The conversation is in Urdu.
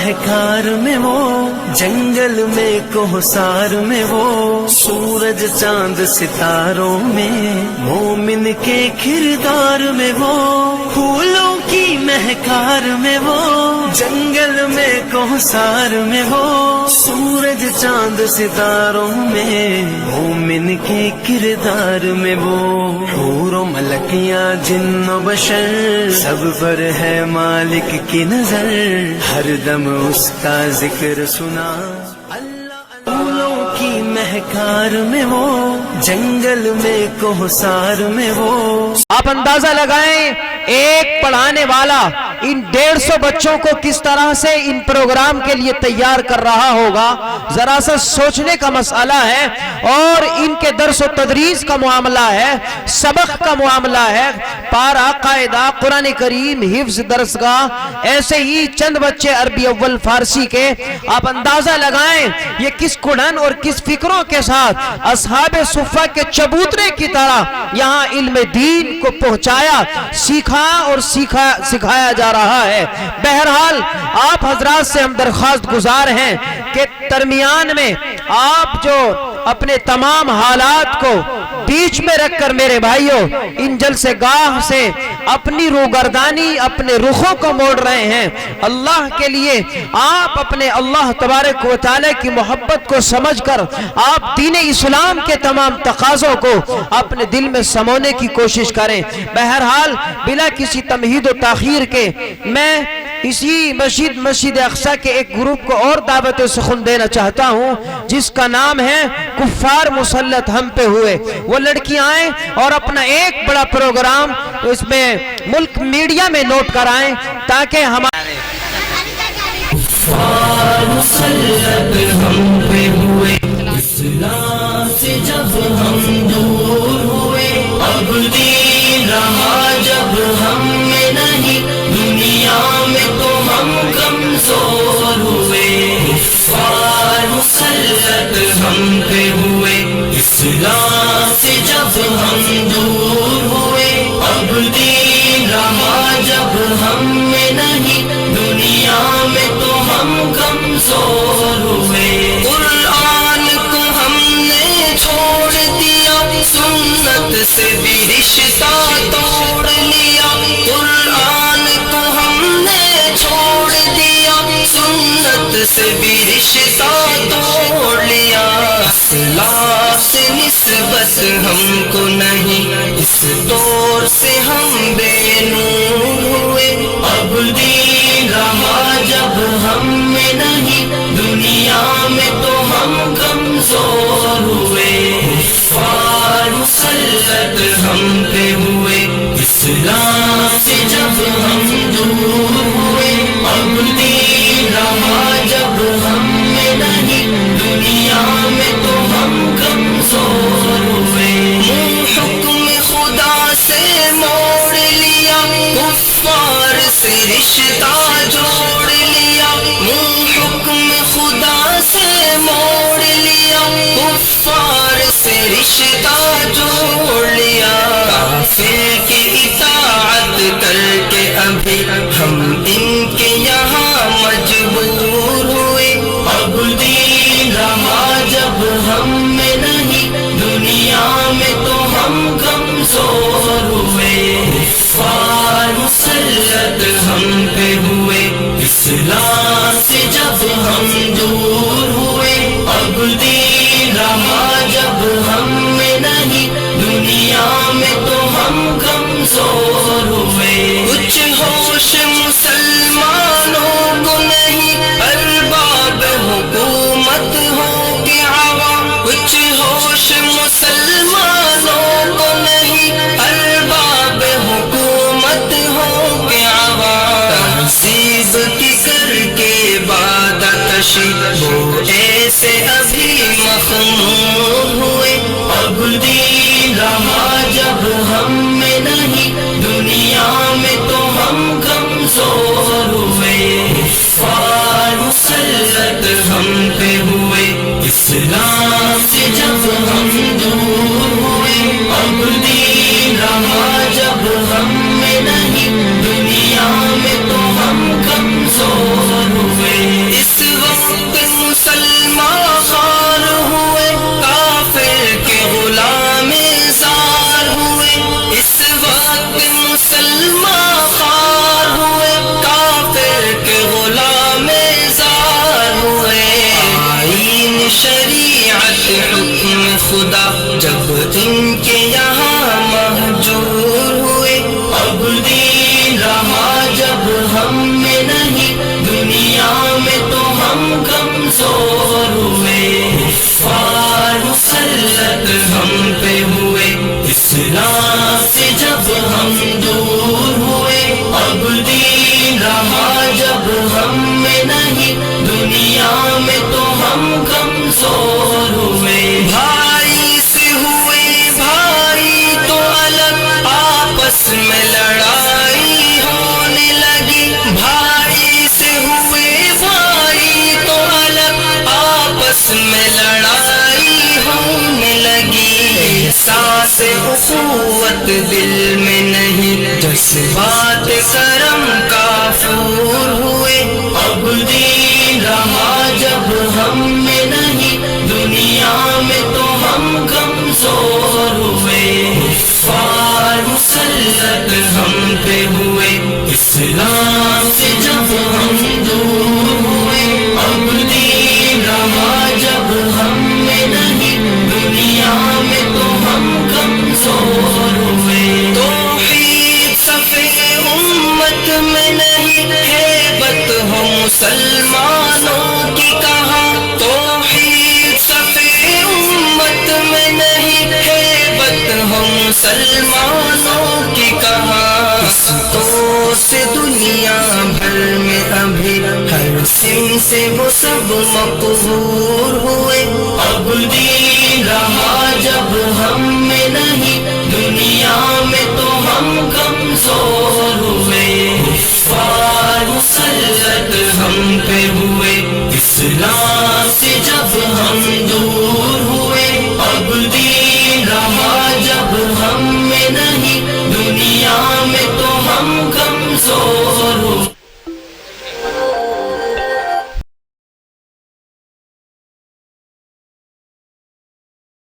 مہکار میں وہ، جنگل میں کوہسار میں وہ، سورج چاند ستاروں میں، مومن کے کردار میں وہ، پھولوں کی مہکار میں وہ، جنگل میں کوہسار میں وہ، سورج چاند ستاروں میں، مومن کے کردار میں وہ، حور و ملکیاں جن و بشر سب پر ہے مالک کی نظر، ہر دم اس کا ذکر سنا پھولوں کی مہکار میں وہ، جنگل میں کوہسار میں وہ۔ آپ اندازہ لگائیں ایک پڑھانے والا ان 150 بچوں کو کس طرح سے ان پروگرام کے لیے تیار کر رہا ہوگا، ذرا سا سوچنے کا مسئلہ ہے۔ اور ان کے درس و تدریس کا معاملہ ہے، سبق کا معاملہ ہے، پارہ قاعدہ قرآن کریم حفظ درسگاہ، ایسے ہی چند بچے عربی اول فارسی کے۔ آپ اندازہ لگائیں یہ کس کڑھن اور کس فکروں کے ساتھ اصحاب صفہ کے چبوترے کی طرح یہاں علم دین کو پہنچایا، سیکھا اور سکھایا جا رہا ہے۔ بہرحال آپ حضرات سے ہم درخواست گزار ہیں کہ درمیان میں آپ جو اپنے تمام حالات کو بیچ میں رکھ کر میرے بھائیوں ان جلسے گاہ سے اپنی روگردانی اپنے رخوں کو موڑ رہے ہیں، اللہ کے لیے آپ اپنے اللہ تبارک و تعالی کی محبت کو سمجھ کر آپ دین اسلام کے تمام تقاضوں کو اپنے دل میں سمونے کی کوشش کریں۔ بہرحال بلا کسی تمہید و تاخیر کے میں اسی مسجد اقصی کے ایک گروپ کو اور دعوت سخن دینا چاہتا ہوں جس کا نام ہے کفار مسلط ہم پہ ہوئے۔ وہ لڑکیاں آئیں اور اپنا ایک بڑا پروگرام اس میں ملک میڈیا میں نوٹ کرائیں تاکہ ہمارے کفار مسلط ہم پہ ہوئے، اسلام سے جب ہم دور ہوئے، اب دین رہا جب ہم میں نہیں، دنیا میں تو ہم کمزور ہوئے۔ کفار مسلط ہم پہ ہوئے، اسلام سے جب ہم دور ہوئے، اب دین رہا جب ہم میں نہیں، دنیا میں تو ہم کمزور ہوئے۔ قرآن کو ہم نے چھوڑ دیا، سنت سے بھی رشتہ توڑ لیا، قرآن کو ہم نے چھوڑ دیا، سنت سے بھی رشتہ توڑ لیا، اصلاح سے نسبت ہم کو نہیں، اس دور سے ہم بے نور ہوئے، اب دین رہا جب ہم میں نہیں، دنیا میں تو ہم کمزور ہوئے۔ کفار مسلط ہم پہ ہوئے، اسلام سے جب ہم دور ہوئے، اب دین رہا جب ہم میں نہیں، دنیا میں تو ہم کمزور ہوئے۔ حکم خدا سے موڑ لیا، کفار سے رشتہ جوڑ لیا، حکم خدا سے موڑ لیا، کفار سے رشتہ جوڑ لیا، کافر کی اطاعت کر کے ابھی ہم ان کے یہاں مجبور ہوئے، اب دین رہا جب ہم میں نہیں، دنیا میں تو ہم کمزور ہوئے۔ کفار مسلط ہم پہ ہوئے، اسلام سے جب ہم دور ہوئے، اب دین رہا جب ہم میں نہیں، دنیا میں تو ہم کمزور ہوئے۔ کچھ ہوش مسلمانوں کو نہیں، ارباب حکومت ہو کے عوام، کچھ ہوش مسلمانوں کو نہیں، ارباب حکومت ہو کے عوام، تہذیب کی کر کے بادکشی وہ ایسے ابھی مخمور ہوئے، اب دین رہا جب ہم میں نہیں، دنیا میں تو ہم کمزور ہوئے۔ کفار مسلط ہم پہ ہوئے، اسلام سے جب ہم دور ہوئے، اب دین رہا جب ہم میں نہیں، دنیا میں تو ہم کمزور ہوئے۔ حکم خدا جب ان کے یہاں مہجور ہوئے، اب دین رہا جب ہم میں نہیں، دنیا میں تو ہم کمزور ہوئے، کفار مسلط ہم پہ ہوئے، اسلام سے جب ہم دور ہوئے، اب دین رہا جب ہم میں نہیں، دنیا میں تو ہم کمزور ہوئے، بھائی سے ہوئے بھائی تو الگ، آپس میں لڑائی ہونے لگی، بھائی سے ہوئے بھائی تو الگ، آپس میں لڑائی ہونے لگی، احساس اخوت دل میں نہیں، جذبات کرم کافور ہوئے، اب دین رہا جب ہم میں نہیں، دنیا میں تو ہم کمزور ہوئے، کفار مسلط ہم پہ ہوئے، اسلام سے جب ہم دور ہوئے، اب دین رہا جب ہم میں نہیں، دنیا میں تو ہم کمزور ہوئے، توحید صفے امت میں نہیں، ہیبت ہو مسلمانوں کی کہاں، توحید صفے امت میں نہیں، ہیبت ہو مسلمانوں کی کہاں، کسوں سے دنیا بھر میں ابھی ہر سن سے وہ سب مقہور ہوئے، اب دین رہا جب ہم میں نہیں، دنیا میں تو ہم کمزور ہوئے، کفار مسلط ہم پہ ہوئے، اسلام سے جب ہم دور ہوئے، اب دین رہا جب ہم میں نہیں، دنیا میں تو ہم کمزور